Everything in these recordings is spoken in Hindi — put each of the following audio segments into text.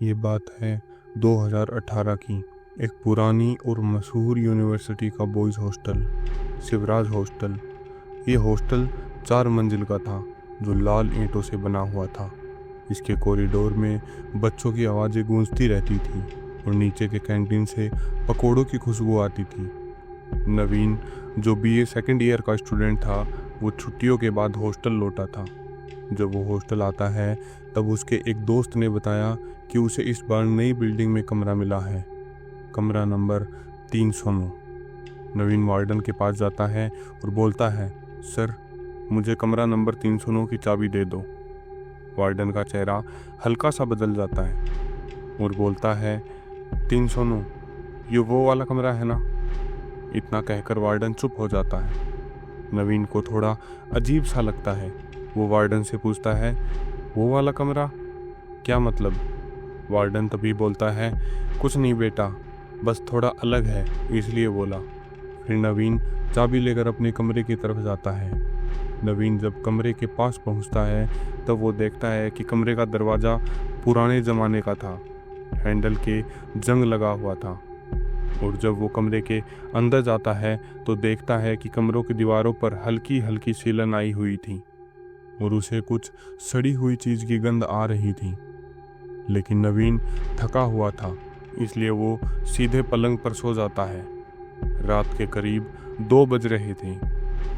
ये बात है 2018 की। एक पुरानी और मशहूर यूनिवर्सिटी का बॉयज़ हॉस्टल, शिवराज हॉस्टल। ये हॉस्टल 4 मंजिल का था जो लाल ईंटों से बना हुआ था। इसके कॉरिडोर में बच्चों की आवाज़ें गूंजती रहती थी और नीचे के कैंटीन से पकोड़ों की खुशबू आती थी। नवीन, जो बीए सेकंड ईयर का स्टूडेंट था, वो छुट्टियों के बाद हॉस्टल लौटा था। जब वो हॉस्टल आता है तब उसके एक दोस्त ने बताया कि उसे इस बार नई बिल्डिंग में कमरा मिला है, कमरा नंबर 309। नवीन वार्डन के पास जाता है और बोलता है, सर मुझे कमरा नंबर 309 की चाबी दे दो। वार्डन का चेहरा हल्का सा बदल जाता है और बोलता है, 309 ये वो वाला कमरा है ना? इतना कहकर वार्डन चुप हो जाता है। नवीन को थोड़ा अजीब सा लगता है। वो वार्डन से पूछता है, वो वाला कमरा क्या मतलब? वार्डन तभी बोलता है, कुछ नहीं बेटा, बस थोड़ा अलग है इसलिए बोला। फिर नवीन चाबी लेकर अपने कमरे की तरफ जाता है। नवीन जब कमरे के पास पहुंचता है तब वो देखता है कि कमरे का दरवाज़ा पुराने ज़माने का था, हैंडल के जंग लगा हुआ था। और जब वो कमरे के अंदर जाता है तो देखता है कि कमरों की दीवारों पर हल्की हल्की सीलन आई हुई थी और उसे कुछ सड़ी हुई चीज़ की गंध आ रही थी। लेकिन नवीन थका हुआ था इसलिए वो सीधे पलंग पर सो जाता है। रात के करीब 2 बज रहे थे।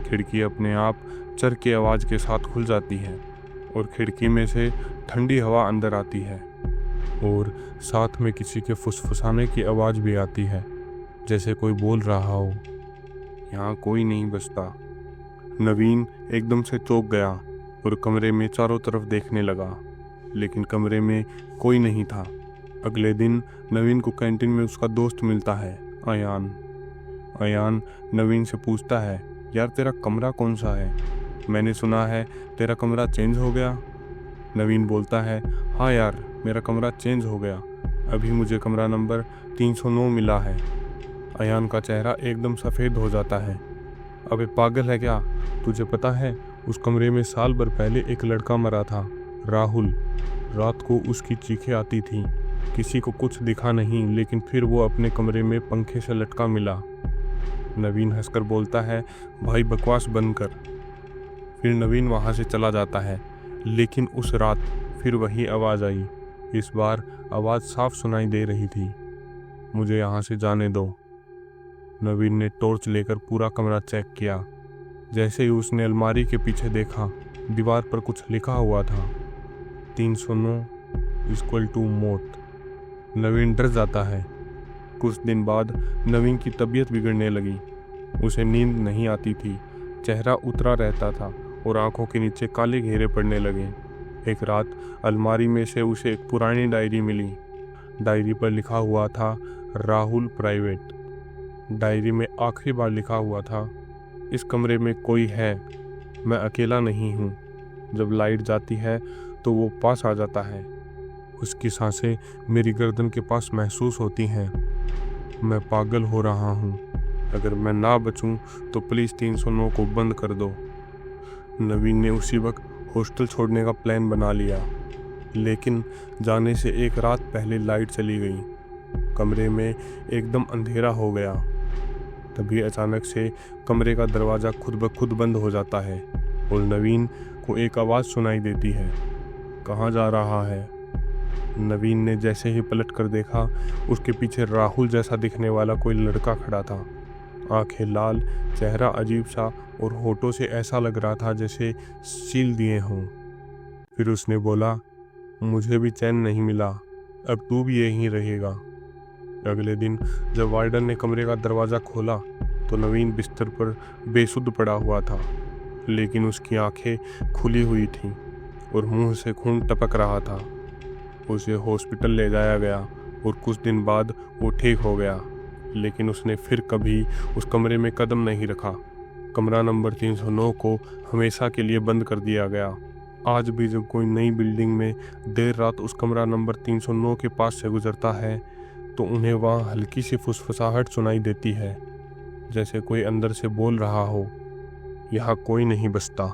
खिड़की अपने आप चर की आवाज़ के साथ खुल जाती है और खिड़की में से ठंडी हवा अंदर आती है और साथ में किसी के फुसफुसाने की आवाज़ भी आती है, जैसे कोई बोल रहा हो, यहाँ कोई नहीं बसता। नवीन एकदम से चौंक गया और कमरे में चारों तरफ देखने लगा, लेकिन कमरे में कोई नहीं था। अगले दिन नवीन को कैंटीन में उसका दोस्त मिलता है, अयान। अयान नवीन से पूछता है, यार तेरा कमरा कौन सा है? मैंने सुना है तेरा कमरा चेंज हो गया। नवीन बोलता है, हाँ यार मेरा कमरा चेंज हो गया, अभी मुझे कमरा नंबर 309 मिला है। अयान का चेहरा एकदम सफ़ेद हो जाता है। अबे पागल है क्या? तुझे पता है उस कमरे में साल भर पहले एक लड़का मरा था, राहुल। रात को उसकी चीखें आती थी, किसी को कुछ दिखा नहीं, लेकिन फिर वो अपने कमरे में पंखे से लटका मिला। नवीन हंसकर बोलता है, भाई बकवास बंद कर। फिर नवीन वहाँ से चला जाता है, लेकिन उस रात फिर वही आवाज़ आई। इस बार आवाज़ साफ सुनाई दे रही थी, मुझे यहाँ से जाने दो। नवीन ने टॉर्च लेकर पूरा कमरा चेक किया। जैसे ही उसने अलमारी के पीछे देखा, दीवार पर कुछ लिखा हुआ था, 309 = मौत। नवीन डर जाता है। कुछ दिन बाद नवीन की तबीयत बिगड़ने लगी। उसे नींद नहीं आती थी, चेहरा उतरा रहता था और आंखों के नीचे काले घेरे पड़ने लगे। एक रात अलमारी में से उसे एक पुरानी डायरी मिली। डायरी पर लिखा हुआ था, राहुल प्राइवेट। डायरी में आखिरी बार लिखा हुआ था, इस कमरे में कोई है, मैं अकेला नहीं हूँ। जब लाइट जाती है तो वो पास आ जाता है। उसकी सांसें मेरी गर्दन के पास महसूस होती हैं। मैं पागल हो रहा हूँ, अगर मैं ना बचूं तो प्लीज़ 309 को बंद कर दो। नवीन ने उसी वक्त हॉस्टल छोड़ने का प्लान बना लिया, लेकिन जाने से एक रात पहले लाइट चली गई। कमरे में एकदम अंधेरा हो गया। तभी अचानक से कमरे का दरवाज़ा खुद ब खुद बंद हो जाता है और नवीन को एक आवाज़ सुनाई देती है, कहाँ जा रहा है? नवीन ने जैसे ही पलट कर देखा, उसके पीछे राहुल जैसा दिखने वाला कोई लड़का खड़ा था। आंखें लाल, चेहरा अजीब सा और होठों से ऐसा लग रहा था जैसे सील दिए हों। फिर उसने बोला, मुझे भी चैन नहीं मिला, अब तू भी यहीं रहेगा। अगले दिन जब वार्डन ने कमरे का दरवाज़ा खोला तो नवीन बिस्तर पर बेसुध पड़ा हुआ था, लेकिन उसकी आंखें खुली हुई थीं और मुंह से खून टपक रहा था। उसे हॉस्पिटल ले जाया गया और कुछ दिन बाद वो ठीक हो गया, लेकिन उसने फिर कभी उस कमरे में कदम नहीं रखा। कमरा नंबर 309 को हमेशा के लिए बंद कर दिया गया। आज भी जब कोई नई बिल्डिंग में देर रात उस कमरा नंबर 309 के पास से गुजरता है तो उन्हें वहाँ हल्की सी फुसफुसाहट सुनाई देती है, जैसे कोई अंदर से बोल रहा हो, यहाँ कोई नहीं बसता।